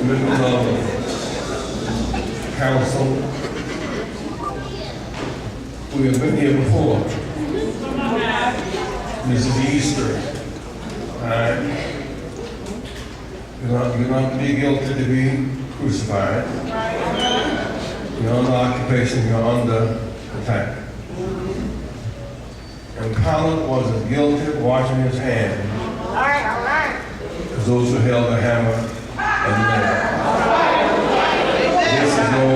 members of the council. We have been here before. This is Easter. You're not to be guilty to be crucified. You're under occupation, you're under attack. And Pilate was as guilty of washing his hands as those who held a hammer and nail. This is no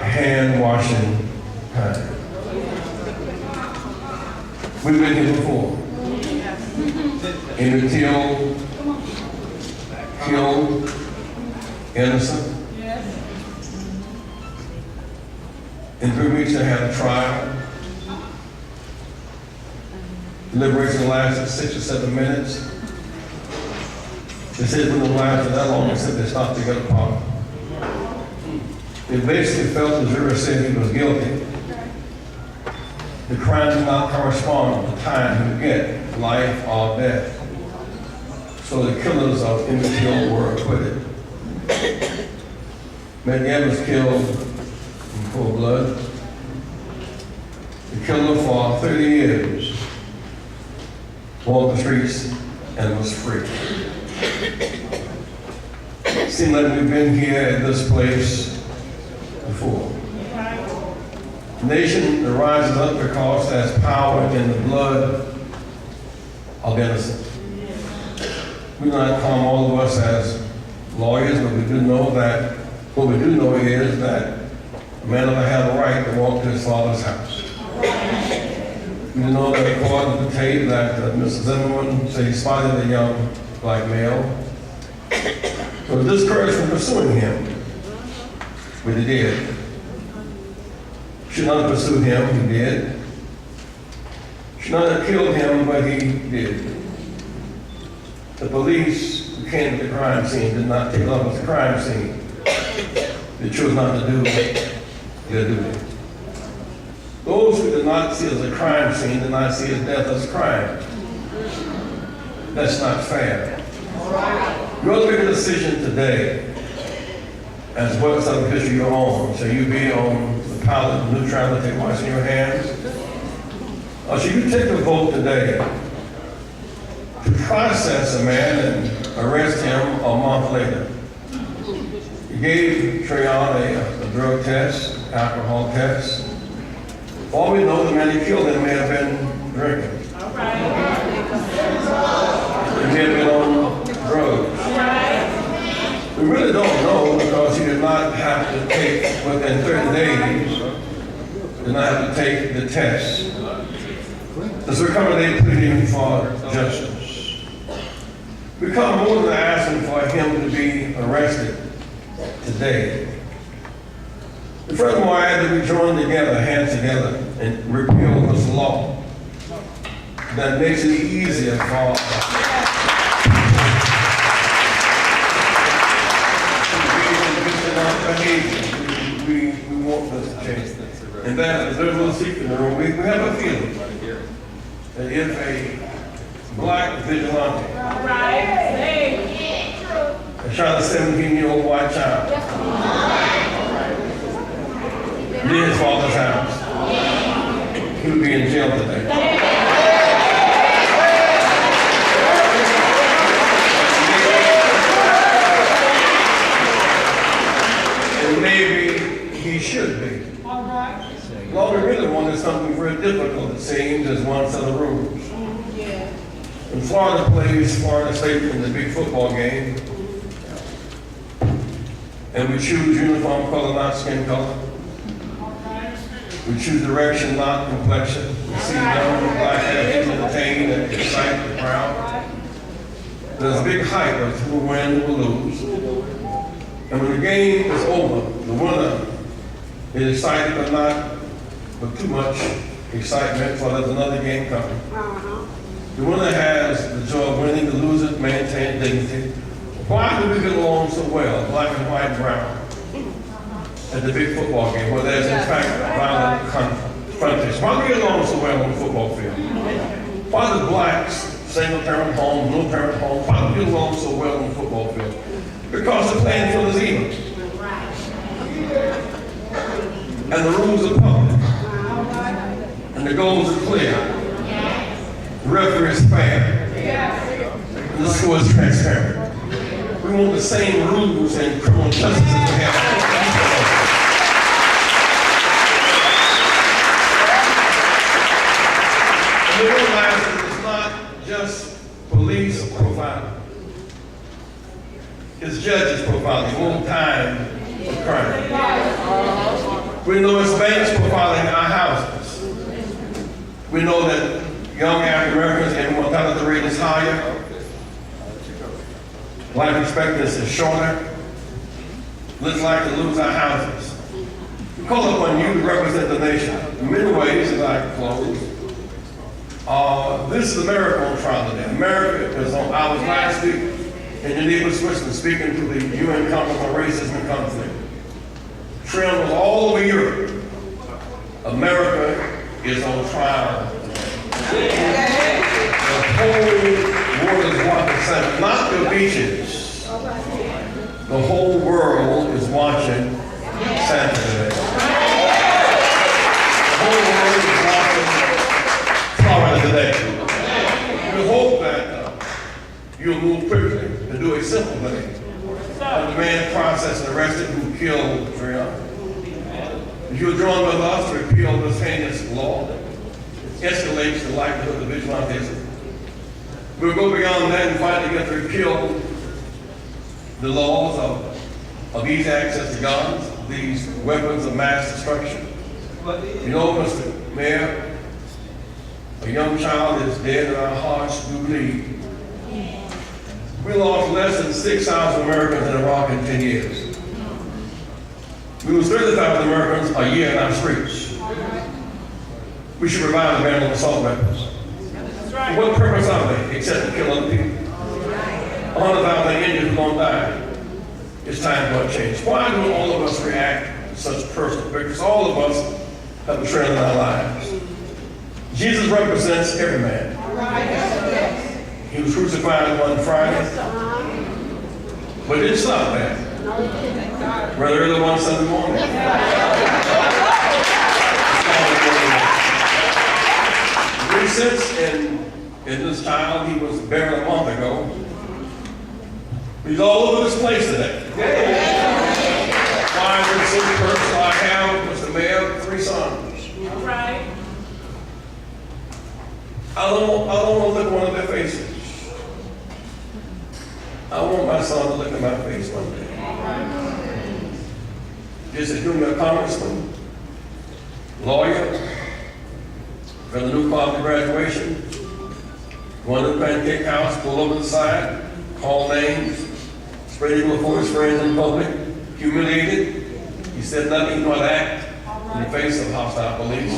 hand washing time. We've been here before. Emmett Till killed innocent. In 3 weeks they had a trial. Deliberation lasted 6 or 7 minutes. They said it wouldn't have lasted that long. They said they stopped to get a pardon. They basically felt the jury said he was guilty. The crime did not correspond to the time he would get, life or death. So the killers of Emmett Till were acquitted. Medgar was killed in cold blood. The killer for 30 years walked the streets and was free. It seems like we've been here at this place before. The nation that rises up because there's power in the blood of innocent. We do not come, all of us, as lawyers, but we do know that, what we do know is that a man doesn't have the right to walk to his father's house. We know that according to the tape that Mr. Zimmerman said he spotted a young black male. So discouraged from pursuing him, but he did. Should not have pursued him, he did. Should not have killed him, but he did. The police who came to the crime scene did not take up with the crime scene. They chose not to do their duty. Those who did not see it as a crime scene did not see his death as a crime. That's not fair. You ought to make a decision today as what's of history your own. Shall you be on the pallet of neutrality washing your hands? Or should you take a vote today to process a man and arrest him a month later? You gave Treyon a drug test, alcohol test. All we know, the man who killed him may have been drinking. He may have been on drugs. We really don't know because he did not have to take, within 30 days, did not have to take the test. This recommendation pleading for justice. We come more than asking for him to be arrested today. And furthermore, I add that we join together, hands together, and repeal this law that makes it easier for we want this to change. And that there's no secret in the room. We have a feeling that if a black vigilante shot a 17-year-old white child near his father's house, he would be in jail today. And maybe he should be. All we really want is something very difficult, it seems, as one set of rules. When Florida plays Florida State in the big football game, and we choose uniform color, not skin color. We choose direction, not complexion. We see young black athletes entertain and excite the crowd. There's a big hype of who will win, who will lose. And when the game is over, the winner is excited, but not with too much excitement, for there's another game coming. The winner has the joy of winning, the loser maintains dignity. Why do we get along so well, black and white and brown, at the big football game, where there's in fact violent confrontation? Why do we get along so well on the football field? Why do blacks, single parent homes, no parent homes, why do we get along so well on the football field? Because the playing field is even. And the rules are public. And the goals are clear. The referee is fair. And the score is transparent. We want the same rules in criminal justice as we have. And we realize that it's not just police profiling. It's judges profiling, all time for crime. We know it's banks profiling our houses. We know that young African Americans and mortality rate is higher. Life expectancy is shorter. Looks like to lose our houses. We call upon you to represent the nation. In many ways, as I close, this is America on trial today. America is on. I was last week in Geneva, Switzerland, speaking to the UN Conference on Racism and Conflict. Trends all over Europe. America is on trial. The whole world is watching Sanford, not the beaches. The whole world is watching Sanford today. The whole world is watching Florida today. We hope that you'll move quickly to do a simple thing. The man processed and arrested who killed Treon. If you're drawn with us to repeal this heinous law, it escalates the likelihood of vigilantism. We'll go beyond that and fight to get to repeal the laws of easy access to guns, these weapons of mass destruction. You know, Mr. Mayor, a young child is dead and our hearts do bleed. We lost less than 6,000 Americans in Iraq in 10 years. We lose 30,000 Americans a year in our streets. We should revive the ban on assault weapons. For what purpose are they, except to kill other people? 100,000 Indians are going to die. It's time for a change. Why do all of us react to such personal? Because all of us have a trend in our lives. Jesus represents every man. He was crucified one Friday, but it didn't stop there. Rather early one Sunday morning. Since in this child, he was buried a month ago. He's all over this place today. 506 persons. I have, Mr. Mayor, 3 sons. Right. I don't want to look at one of their faces. I want my son to look at my face one day. Just as doing a congressman, lawyer, from the new college graduation, going to the pancake house, pull over the side, call names, spread it before his friends in public, humiliated. He said nothing, he would act in the face of hostile police.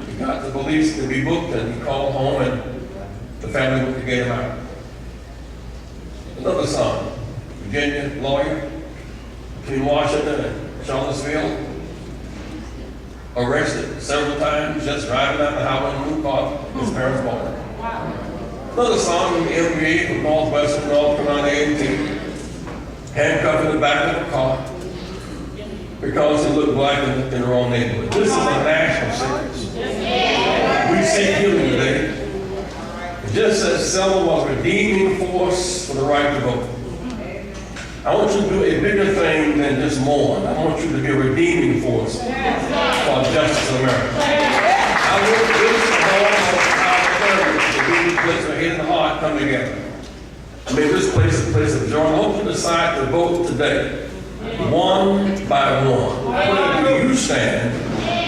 He got the police to be booked and he called home and the family went to get him out. Another son, Virginia lawyer, between Washington and Charlottesville, arrested several times, just driving down the highway in a new car his parents bought him. Another son from the MBA from Northwestern, North Carolina A&T, handcuffed in the back of the car because he looked black in the wrong neighborhood. This is a national sickness. We see healing today. Just as Selma was a redeeming force for the right to vote. I want you to do a bigger thing than just mourn. I want you to be a redeeming force for justice in America. I want this all of our to be a place where head and heart come together. I mean, this place is a place of joy. I hope you decide to vote today, one by one. Whether you stand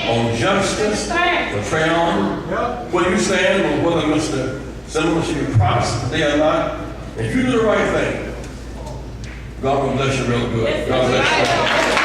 on justice for Treon, whether you stand on whether Mr. Senator should be processed today or not, if you do the right thing, God will bless you real good. God bless you.